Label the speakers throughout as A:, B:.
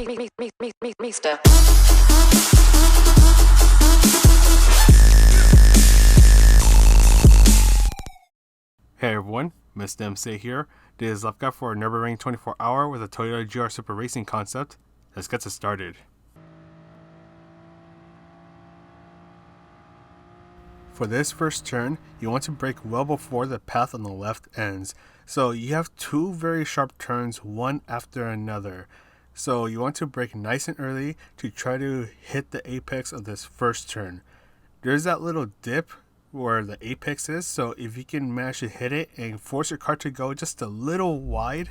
A: Mister.
B: Hey everyone, Mr. MC here. This is Left Guy for Nurburgring 24h with a Toyota GR Super Racing concept. Let's get this started. For this first turn, you want to brake well before the path on the left ends. So you have two very sharp turns, one after another. So you want to brake nice and early to try to hit the apex of this first turn. There's that little dip where the apex is, so if you can manage to hit it and force your car to go just a little wide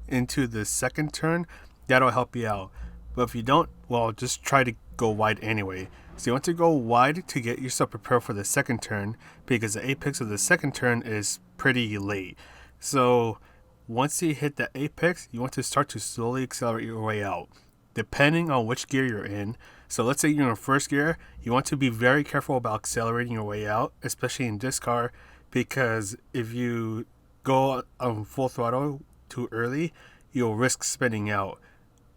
B: into the second turn, that'll help you out. But if you don't, well, just try to go wide anyway. So you want to go wide to get yourself prepared for the second turn, because the apex of the second turn is pretty late. So once you hit the apex, you want to start to slowly accelerate your way out, depending on which gear you're in. So let's say you're in first gear, you want to be very careful about accelerating your way out, especially in this car, because if you go on full throttle too early, you'll risk spinning out.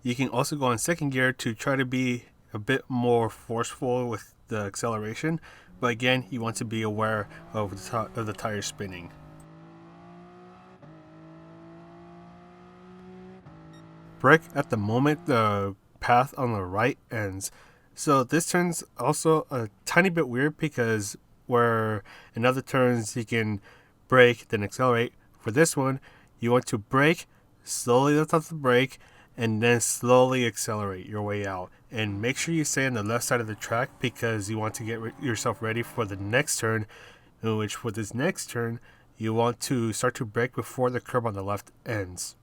B: You can also go on second gear to try to be a bit more forceful with the acceleration, but again, you want to be aware of the tire spinning. Brake at the moment the path on the right ends. So this turn's also a tiny bit weird, because where in other turns you can brake then accelerate, for this one you want to brake, slowly lift off the brake, and then slowly accelerate your way out. And make sure you stay on the left side of the track, because you want to get yourself ready for the next turn, in which for this next turn you want to start to brake before the curb on the left ends.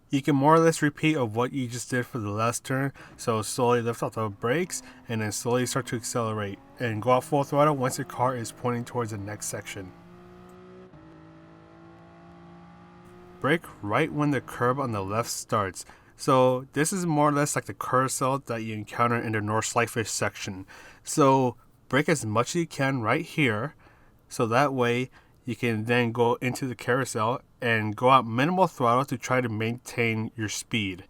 B: You can more or less repeat of what you just did for the last turn, so slowly lift off the brakes and then slowly start to accelerate and go out full throttle once your car is pointing towards the next section. Brake right when the curb on the left starts. So this is more or less like the carousel that you encounter in the Nordschleife section. So brake as much as you can right here, so that way you can then go into the carousel and go out minimal throttle to try to maintain your speed.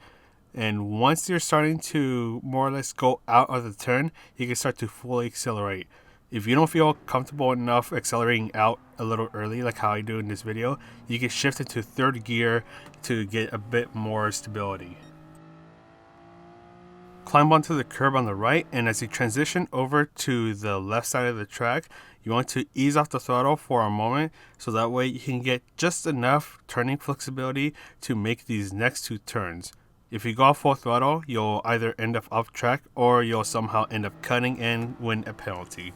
B: And once you're starting to more or less go out of the turn, you can start to fully accelerate. If you don't feel comfortable enough accelerating out a little early, like how I do in this video, you can shift into third gear to get a bit more stability. Climb onto the curb on the right, and as you transition over to the left side of the track, you want to ease off the throttle for a moment, so that way you can get just enough turning flexibility to make these next two turns. If you go off full throttle, you'll either end up off track or you'll somehow end up cutting and win a penalty.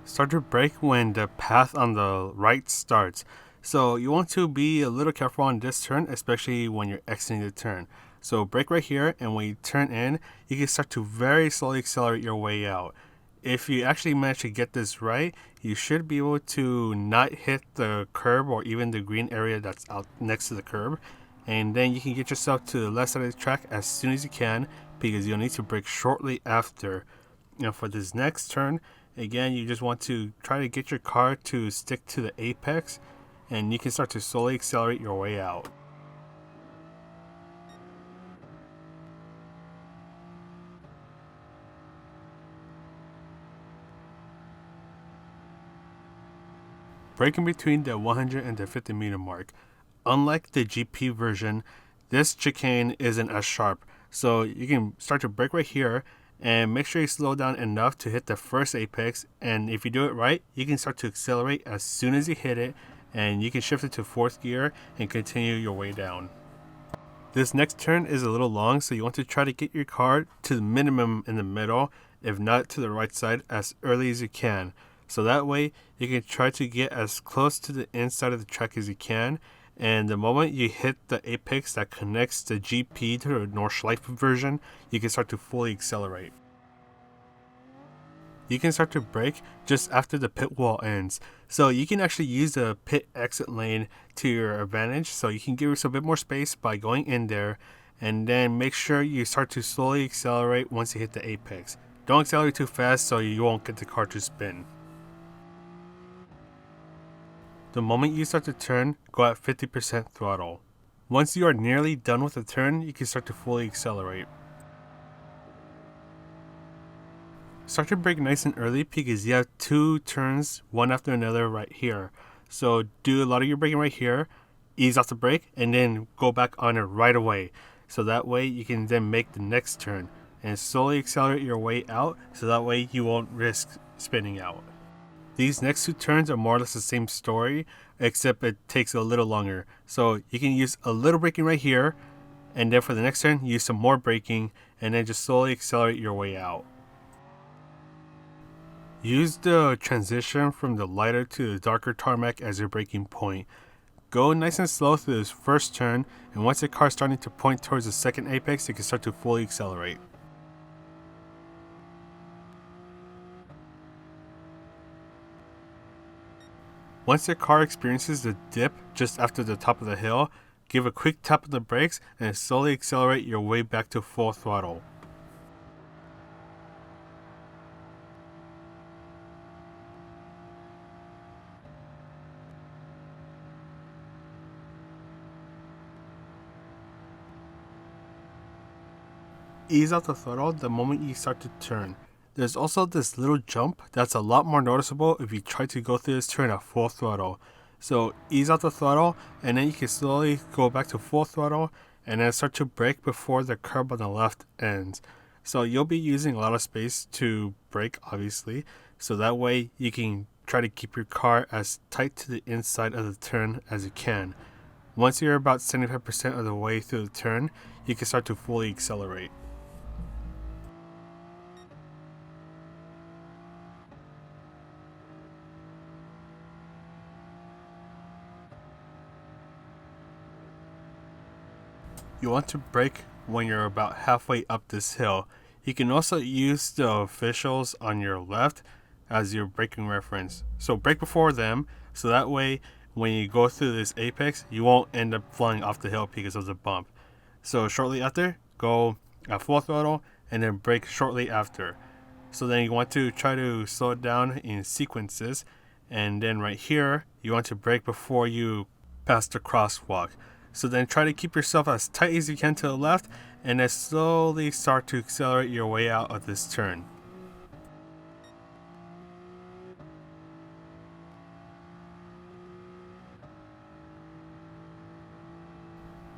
B: Start to brake when the path on the right starts. So you want to be a little careful on this turn, especially when you're exiting the turn. So brake right here, and when you turn in, you can start to very slowly accelerate your way out. If you actually manage to get this right, you should be able to not hit the curb or even the green area that's out next to the curb. And then you can get yourself to the left side of the track as soon as you can, because you'll need to brake shortly after. Now for this next turn, again, you just want to try to get your car to stick to the apex, and you can start to slowly accelerate your way out. Braking between the 100 and the 50 meter mark. Unlike the GP version, this chicane isn't as sharp, so you can start to brake right here and make sure you slow down enough to hit the first apex, and if you do it right, you can start to accelerate as soon as you hit it, and you can shift it to fourth gear and continue your way down. This next turn is a little long, so you want to try to get your car to the minimum in the middle, if not to the right side, as early as you can. So that way you can try to get as close to the inside of the track as you can, and the moment you hit the apex that connects the GP to the Nordschleife version, you can start to fully accelerate. You can start to brake just after the pit wall ends. So you can actually use the pit exit lane to your advantage, so you can give yourself a bit more space by going in there, and then make sure you start to slowly accelerate once you hit the apex. Don't accelerate too fast so you won't get the car to spin. The moment you start to turn, go at 50% throttle. Once you are nearly done with the turn, you can start to fully accelerate. Start to brake nice and early because you have 2 turns, one after another right here. So do a lot of your braking right here, ease off the brake, and then go back on it right away. So that way you can then make the next turn and slowly accelerate your way out, so that way you won't risk spinning out. These next 2 turns are more or less the same story, except it takes a little longer. So you can use a little braking right here, and then for the next turn, use some more braking, and then just slowly accelerate your way out. Use the transition from the lighter to the darker tarmac as your braking point. Go nice and slow through this first turn, and once the car is starting to point towards the second apex, you can start to fully accelerate. Once your car experiences the dip just after the top of the hill, give a quick tap on the brakes and slowly accelerate your way back to full throttle. Ease off the throttle the moment you start to turn. There's also this little jump that's a lot more noticeable if you try to go through this turn at full throttle. So ease off the throttle, and then you can slowly go back to full throttle and then start to brake before the curb on the left ends. So you'll be using a lot of space to brake, obviously, so that way you can try to keep your car as tight to the inside of the turn as you can. Once you're about 75% of the way through the turn, you can start to fully accelerate. You want to brake when you're about halfway up this hill. You can also use the officials on your left as your braking reference. So brake before them, so that way when you go through this apex, you won't end up flying off the hill because of the bump. So shortly after, go at full throttle and then brake shortly after. So then you want to try to slow it down in sequences, and then right here, you want to brake before you pass the crosswalk. So then try to keep yourself as tight as you can to the left, and then slowly start to accelerate your way out of this turn.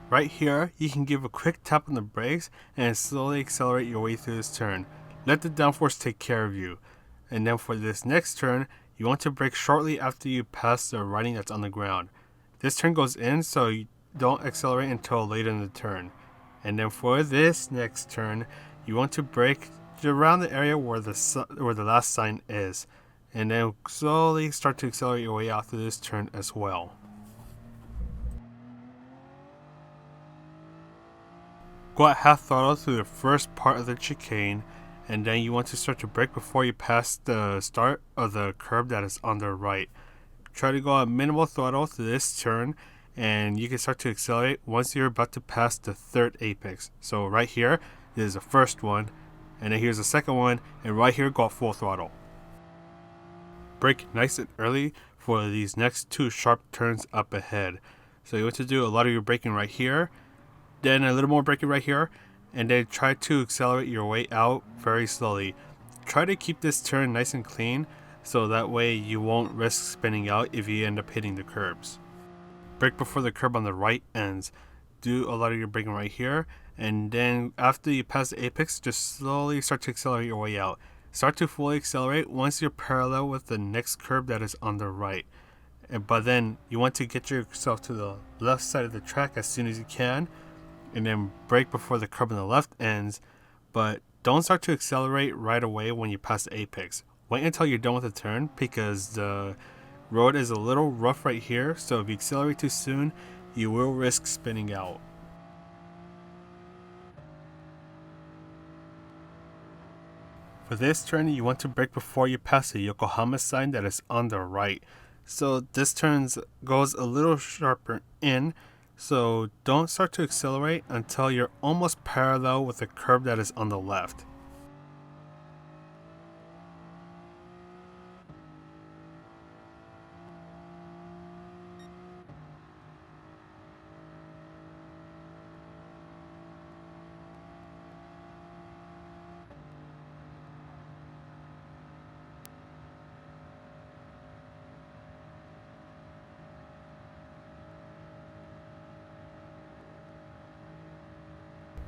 B: Right here, you can give a quick tap on the brakes and slowly accelerate your way through this turn. Let the downforce take care of you. And then for this next turn, you want to brake shortly after you pass the writing that's on the ground. This turn goes in, so you don't accelerate until later in the turn. And then for this next turn, you want to brake around the area where the last sign is, and then slowly start to accelerate your way out through this turn as well. Go at half throttle through the first part of the chicane, and then you want to start to brake before you pass the start of the curb that is on the right. Try to go at minimal throttle through this turn, and you can start to accelerate once you're about to pass the third apex. So right here is the first one, and then here's the second one, and right here go at full throttle. Brake nice and early for these next 2 sharp turns up ahead. So you want to do a lot of your braking right here, then a little more braking right here, and then try to accelerate your way out very slowly. Try to keep this turn nice and clean, so that way you won't risk spinning out if you end up hitting the curbs. Brake before the curb on the right ends. Do a lot of your braking right here, and then after you pass the apex, just slowly start to accelerate your way out. Start to fully accelerate once you're parallel with the next curb that is on the right. But then you want to get yourself to the left side of the track as soon as you can, and then brake before the curb on the left ends, but don't start to accelerate right away when you pass the apex. Wait until you're done with the turn, because the road is a little rough right here, so if you accelerate too soon, you will risk spinning out. For this turn, you want to brake before you pass the Yokohama sign that is on the right. So this turn goes a little sharper in, so don't start to accelerate until you're almost parallel with the curb that is on the left.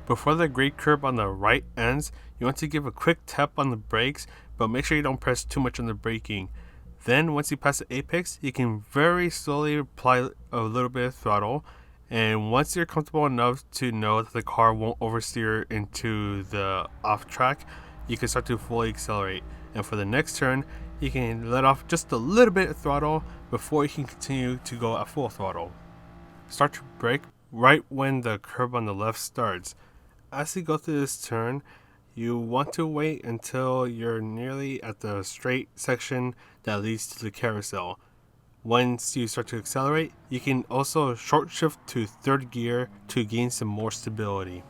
B: Before the grade curb on the right ends, you want to give a quick tap on the brakes, but make sure you don't press too much on the braking. Then once you pass the apex, you can very slowly apply a little bit of throttle, and once you're comfortable enough to know that the car won't oversteer into the off track, you can start to fully accelerate. And for the next turn, you can let off just a little bit of throttle before you can continue to go at full throttle. Start to brake right when the curb on the left starts. As you go through this turn, you want to wait until you're nearly at the straight section that leads to the carousel. Once you start to accelerate, you can also short shift to third gear to gain some more stability.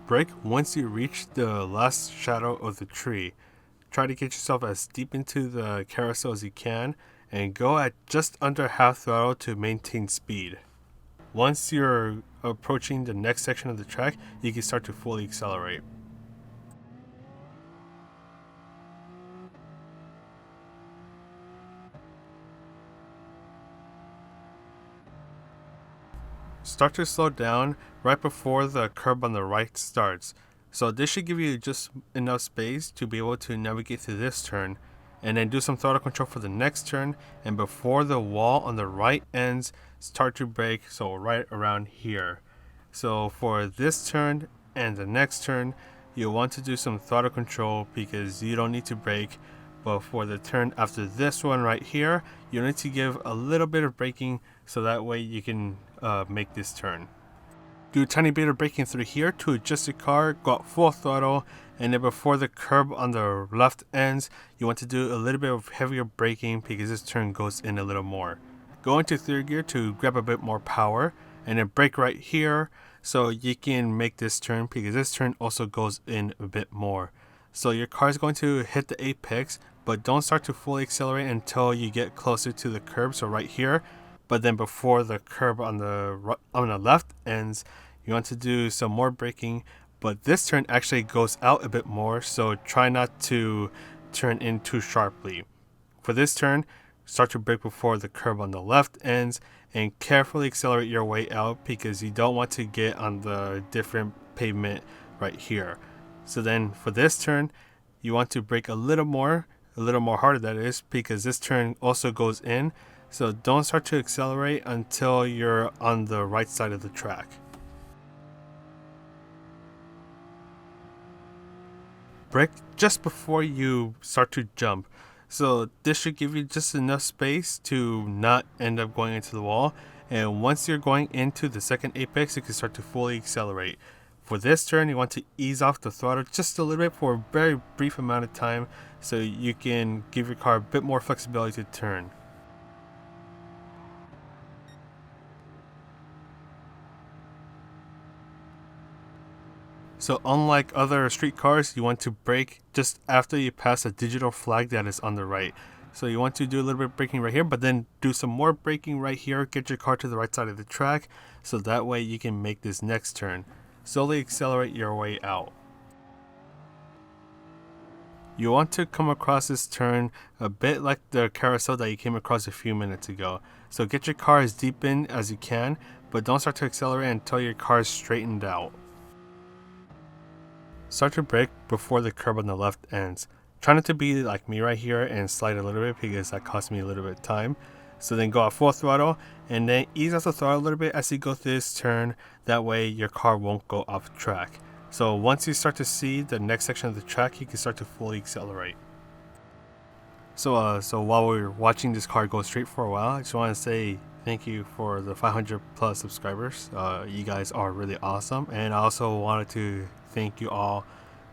B: Brake once you reach the last shadow of the tree. Try to get yourself as deep into the carousel as you can, and go at just under half throttle to maintain speed. Once you're approaching the next section of the track, you can start to fully accelerate. Start to slow down right before the curb on the right starts. So this should give you just enough space to be able to navigate through this turn, and then do some throttle control for the next turn, and before the wall on the right ends, start to brake, so right around here. So for this turn and the next turn, you'll want to do some throttle control because you don't need to brake, but for the turn after this one right here, you need to give a little bit of braking so that way you can make this turn. Do a tiny bit of braking through here to adjust your car, go at full throttle, and then before the curb on the left ends, you want to do a little bit of heavier braking because this turn goes in a little more. Go into third gear to grab a bit more power, and then brake right here so you can make this turn because this turn also goes in a bit more. So your car is going to hit the apex, but don't start to fully accelerate until you get closer to the curb, so right here. But then before the curb on the left ends, you want to do some more braking, but this turn actually goes out a bit more, so try not to turn in too sharply. For this turn, start to brake before the curb on the left ends and carefully accelerate your way out because you don't want to get on the different pavement right here. So then for this turn, you want to brake a little more harder, that is, because this turn also goes in. So don't start to accelerate until you're on the right side of the track. Brake just before you start to jump. So this should give you just enough space to not end up going into the wall. And once you're going into the second apex, you can start to fully accelerate. For this turn, you want to ease off the throttle just a little bit for a very brief amount of time so you can give your car a bit more flexibility to turn. So unlike other street cars, you want to brake just after you pass a digital flag that is on the right. So you want to do a little bit of braking right here, but then do some more braking right here, get your car to the right side of the track, so that way you can make this next turn. Slowly accelerate your way out. You want to come across this turn a bit like the carousel that you came across a few minutes ago. So get your car as deep in as you can, but don't start to accelerate until your car is straightened out. Start to brake before the curb on the left ends. Try not to be like me right here and slide a little bit because that cost me a little bit of time. So then go at full throttle and then ease off the throttle a little bit as you go through this turn. That way your car won't go off track. So once you start to see the next section of the track, you can start to fully accelerate. So while we're watching this car go straight for a while, I just want to say thank you for the 500 plus subscribers. You guys are really awesome. And I also wanted to thank you all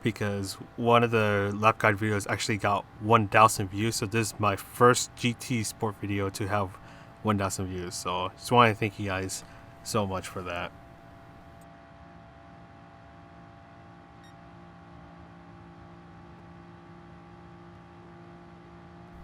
B: because one of the lap guide videos actually got 1,000 views. So this is my first GT sport video to have 1,000 views. So just want to thank you guys so much for that.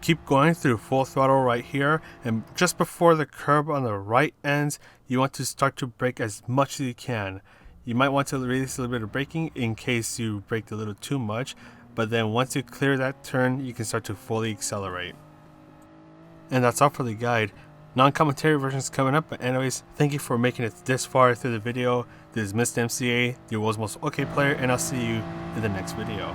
B: Keep going through full throttle right here, and just before the curb on the right ends, you want to start to brake as much as you can. You might want to release a little bit of braking in case you braked a little too much, but then once you clear that turn, you can start to fully accelerate. And that's all for the guide. Non-commentary versions coming up, but anyways, thank you for making it this far through the video. This is Mr. MCA, the world's most okay player, and I'll see you in the next video.